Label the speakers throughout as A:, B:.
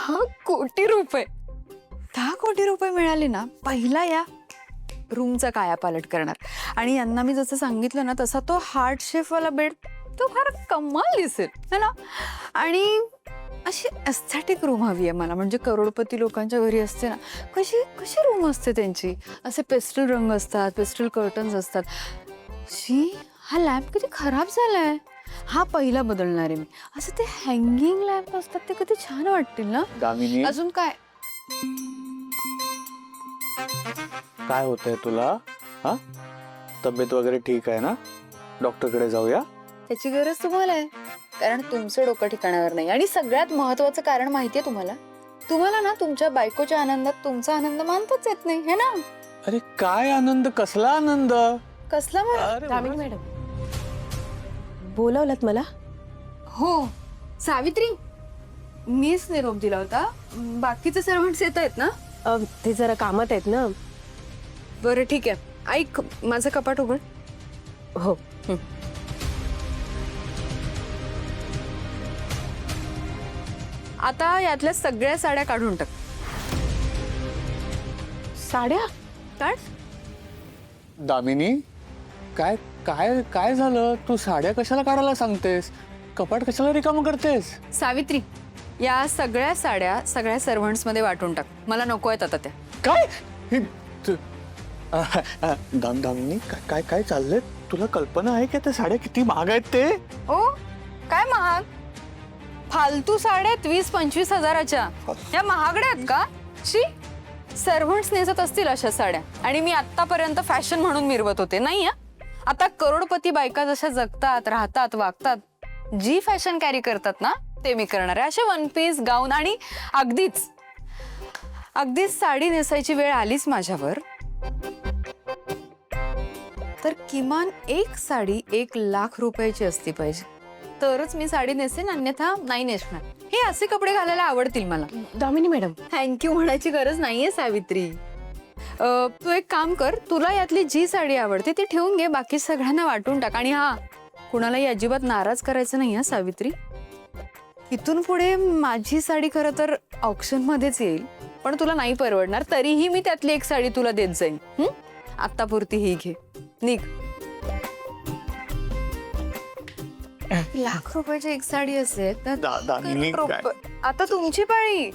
A: 10 कोटी रुपये. 10 कोटी रुपये मिळाले ना, पहिला या रूमचा कायापालट करणार. आणि यांना मी जसं सांगितलं ना तसा तो हार्ट शेफ वाला बेड तो फार कमाल दिसेल है ना. आणि अशी एस्थेटिक रूम हवी आहे मला, म्हणजे करोडपती लोकांच्या घरी असते ना कशी कशी रूम असते त्यांची. असे पेस्टल रंग असतात, पेस्टल कर्टन्स असतात. शी, हा लॅम्प किती खराब झालाय. हा पहिला बदलणार आहे मी. असं ते हँगिंग लॅम्प असतात ते किती छान वाटतील ना.
B: दामिनी,
A: अजून काय
B: काय होतंय तुला? हा, तब्येत वगैरे ठीक आहे ना? डॉक्टरकडे जाऊया.
A: त्याची गरज तुम्हाला आहे, कारण तुमचं डोकं ठिकाणावर नाही. आणि सगळ्यात महत्वाचं कारण माहितीये तुम्हाला, तुम्हाला ना तुमच्या बायकोच्या आनंदात तुमचा आनंद मानताच येत नाही है ना.
B: अरे काय आनंद, कसला आनंद?
A: कसला मला.
B: अरे
C: दामिनी मॅडम, बोलावलात मला?
A: हो सावित्री, मीच निरोप दिला होता. बाकीचे सर्वंट्स येत आहेत ना?
C: ते जरा कामात आहेत ना.
A: बरं ठीक आहे, ऐक माझं कपाट उघड.
C: हो.
A: आता यातल्या सगळ्या साड्या काढून टाक.
C: साड्या?
A: काढ.
B: दामिनी, काय काय काय झालं? तू साड्या कशाला काढायला सांगतेस? कपाट कशाला रिकामं करतेस?
A: सावित्री, या सगळ्या साड्या सगळ्या सर्वंट्स मध्ये वाटून टाक. मला नको आहेत आता त्या.
B: काय दामिनी, काय काय चाललंय? तुला कल्पना आहे की त्या साड्या किती महाग आहेत ते?
A: ओ काय महाग? फालतू साड्या 20-25 हजाराच्या. या महागड्या आहेत का? शी, सर्वंट्स नेसत असतील अशा साड्या. आणि मी आतापर्यंत फॅशन म्हणून मिरवत होते नाही. आता करोडपती बायका जशा जगतात, राहतात, वागतात, जी फॅशन कॅरी करतात ना ते मी करणार आहे. असे वन पीस, गाऊन. आणि अगदीच साडी नेसायची वेळ आलीच माझ्यावर तर किमान एक साडी 1,00,000 रुपयाची असती पाहिजे, तरच मी साडी नेसेन, अन्यथा नाही नेसणार. हे असे कपडे घालायला आवडतील मला.
C: दामिनी मॅडम,
A: थँक्यू म्हणायची गरज नाहीये सावित्री. तू एक काम कर, तुला यातली जी साडी आवडते ती ठेवून घे, बाकी सगळ्यांना वाटून टाक. आणि हा, कुणालाही अजिबात नाराज करायचं नाही सावित्री. इथून पुढे माझी साडी खरं तर ऑप्शन मध्येच येईल, पण तुला नाही परवडणार. तरीही मी त्यातली एक साडी तुला देत जाईन. आत्तापुरती ही घे, निघ. 1,00,000 रुपयाची एक साडी असेल तर
B: दामिनी, काय?
A: आता तुमची पाळी.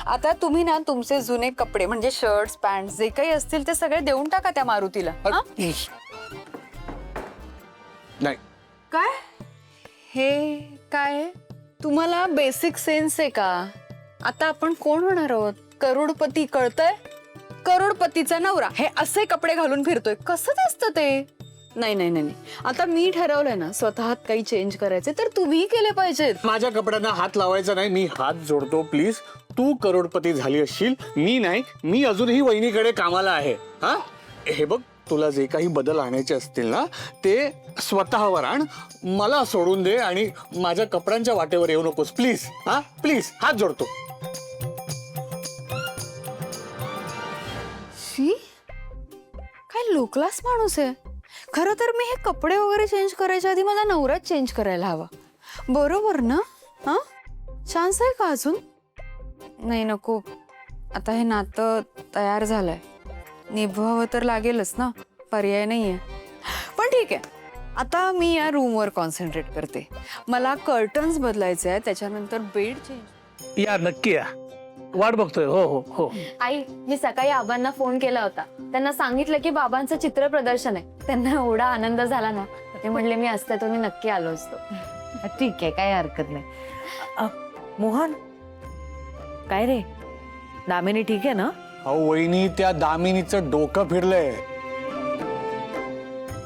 A: आता तुम्ही ना तुमचे जुने कपडे म्हणजे शर्ट्स, पॅन्ट जे काही असतील ते सगळे देऊन टाका त्या मारुतीला.
B: नाही.
A: काय हे काय? तुम्हाला बेसिक सेन्स आहे का? आता आपण कोण होणार आहोत? करोडपती, कळतंय? करोडपतीचा नवरा हे असे कपडे घालून फिरतोय, कसं दिसतं ते? नाही नाही नाही, आता मी ठरवलंय ना स्वतः काही चेंज करायचे, तर तुम्ही केले पाहिजेत.
B: माझ्या कपड्यांना हात लावायचा नाही. मी हात जोडतो प्लीज. तू करोडपती झाली असशील, मी नाही. मी अजूनही वहिनीकडे कामाला आहे. हा, हे बघ, तुला जे काही बदल आणायचे असतील ना ते स्वतःवर आण. मला सोडून दे आणि माझ्या कपड्यांच्या वाटेवर येऊ नकोस प्लीज. हा प्लीज, हात जोडतो.
A: शी, काय लो क्लास माणूस आहे. खरं तर मी हे कपडे वगैरे चेंज करायच्या आधी माझा नवराच चेंज करायला हवा. बरोबर ना? हा, चान्स आहे का अजून? नाही नको. आता हे नातं तयार झालंय, निभवावं तर लागेलच ना, पर्याय नाहीये. पण ठीक आहे, आता मी या रूमवर कॉन्सन्ट्रेट करते. मला कर्टन्स बदलायचे आहे, त्याच्यानंतर बेड चेंज.
D: या नक्की या, वाट बघतोय. हो हो हो.
E: आई, मी सकाळी आबांना फोन केला होता. त्यांना सांगितलं की बाबांचं चित्र प्रदर्शन आहे. त्यांना एवढा आनंद झाला ना, ते म्हणले मी असते तर मी नक्की आलो असतो.
F: ठीक आहे, काही हरकत नाही. मोहन, काय रे, दामिनी ठीक आहे ना?
B: अहो वहिनी, त्या दामिनीचं डोकं फिरलंय.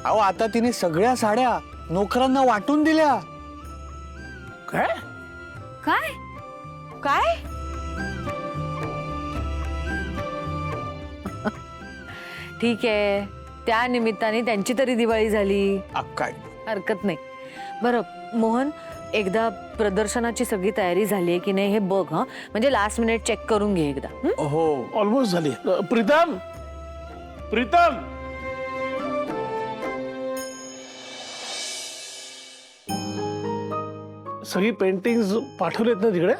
B: अहो आता तिने सगळ्या साड्या नोकरांना वाटून दिल्या.
D: काय
F: काय काय? ठीक आहे, त्या निमित्ताने त्यांची तरी दिवाळी झाली.
B: काय
F: हरकत नाही. बरं मोहन, एकदा प्रदर्शनाची सगळी तयारी झाली आहे की नाही हे बघ. हा, म्हणजे लास्ट मिनिट चेक करून घे एकदा.
B: हो,
D: ऑलमोस्ट झाली. प्रीतम, प्रीतम, सगळी पेंटिंग पाठवलेत ना तिकडे?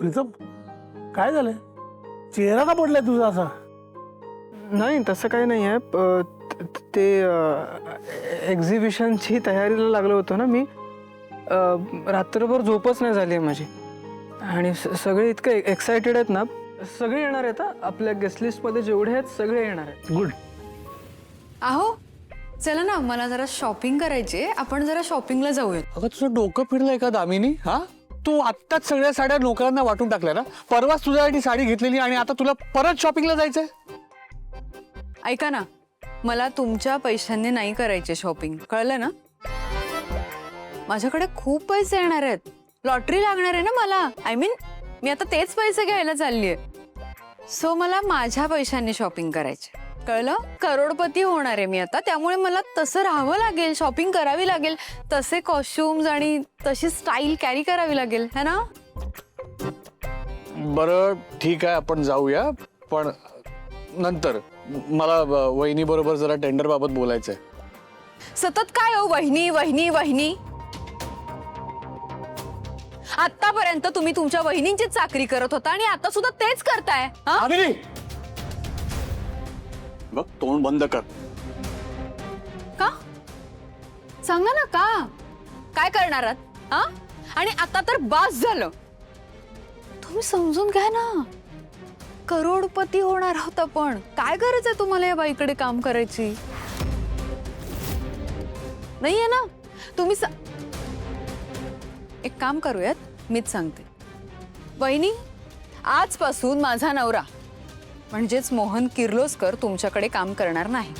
D: प्रीतम काय झालंय? चेहरा का पडलाय तुझा असा?
G: नाही तसं काही नाही आहे. ते एक्झिबिशनची तयारीला लागलो होतो ना मी. रात्रभर झोपच नाही झाली आहे माझी. आणि सगळे इतके एक्सायटेड आहेत ना. सगळे येणार आहेत हा. आपल्या गेस्ट लिस्टमध्ये जेवढे आहेत सगळे येणार आहेत.
D: गुड.
A: अहो चला ना, मला जरा शॉपिंग करायची. आपण जरा शॉपिंगला जाऊयात.
B: अगं तुझं डोकं फिरलंय का दामिनी? हा, तू आत्ताच सगळ्या साड्या नोकरांना वाटून टाकल्या ना. परवाच तुझ्यासाठी साडी घेतलेली आणि आता तुला परत शॉपिंगला जायचंय.
A: ऐका ना, मला तुमच्या पैशांनी नाही करायचे शॉपिंग, कळलं ना? माझ्याकडे खूप पैसे येणार आहेत. लॉटरी लागणार आहे ना मला. आय मीन मी आता तेच पैसे घ्यायला चाललीये. सो मला माझ्या पैशांनी शॉपिंग करायचे, कळलं? करोडपती होणार आहे मी आता, त्यामुळे मला तसं राहावं लागेल, शॉपिंग करावी लागेल, तसे कॉस्ट्युम्स आणि तशी स्टाईल कॅरी करावी लागेल, है ना?
B: बरं ठीक आहे, आपण जाऊया, पण नंतर. मला वहिनी बरोबर जरा टेंडर बाबत बोलायचंय.
A: सतत काय हो वहिनी वहिनी वहिनी? आतापर्यंत तुम्ही तुमच्या वहिनींचीच चाकरी करत होता आणि आता सुद्धा तेच करताय. हा?
B: दामिनी, बघ तोंड बंद कर.
A: का? सांगा ना का? काय करणार आहात? हा? आणि आता तर बास झालं. तुम्ही समजून घ्या ना, करोडपती होणार आहोत आपण. काय गरज आहे तुम्हाला या बाईकडे काम करायची? नाहीये ना तुम्ही. एक काम करूयात, मीच सांगते. वहिनी, आजपासून माझा नवरा म्हणजेच मोहन किर्लोस्कर तुमच्याकडे काम करणार नाही.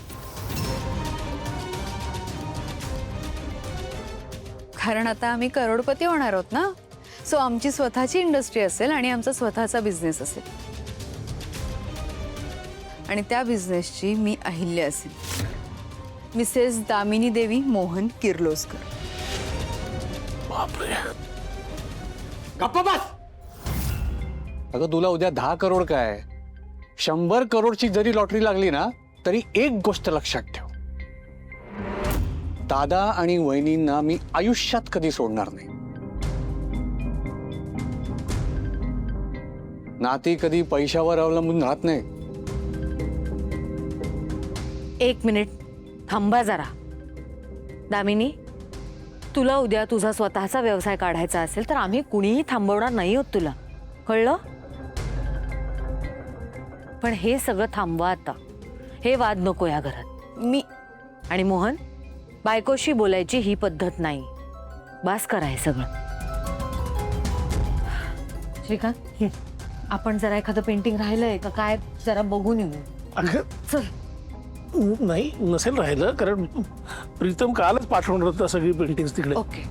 A: कारण आता आम्ही करोडपती होणार आहोत ना. सो आमची स्वतःची इंडस्ट्री असेल आणि आमचा स्वतःचा बिझनेस असेल. आणि त्या बिझनेसची मी अहिल्या असेल, मिसेस दामिनी देवी मोहन किर्लोस्कर.
D: बापरे.
B: गप्पा बस. अगं तुला उद्या 10 करोड काय, 100 करोडची जरी लॉटरी लागली ना, तरी एक गोष्ट लक्षात ठेव, दादा आणि वहिनींना मी आयुष्यात कधी सोडणार नाही. नाती कधी पैशावर अवलंबून राहत नाही.
F: एक मिनिट थांबा जरा. दामिनी, तुला उद्या तुझा स्वतःचा व्यवसाय काढायचा असेल तर आम्ही कुणीही थांबवणार नाही आहोत, तुला कळलं? पण हे सगळं थांबवा आता. हे वाद नको या घरात.
A: मी
F: आणि मोहन, बायकोशी बोलायची ही पद्धत नाही. बास करा हे सगळं. श्रीकांत, आपण जरा एखादं पेंटिंग राहिलंय का काय जरा बघून येऊ.
D: अगं
F: चल.
D: नाही नसेल राहिलं, कारण प्रीतम कालच पाठवणार होता सगळी पेंटिंग्स तिकडे.
A: ओके.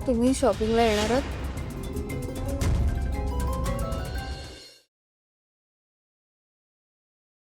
A: तुम्ही शॉपिंगला येणार आहात?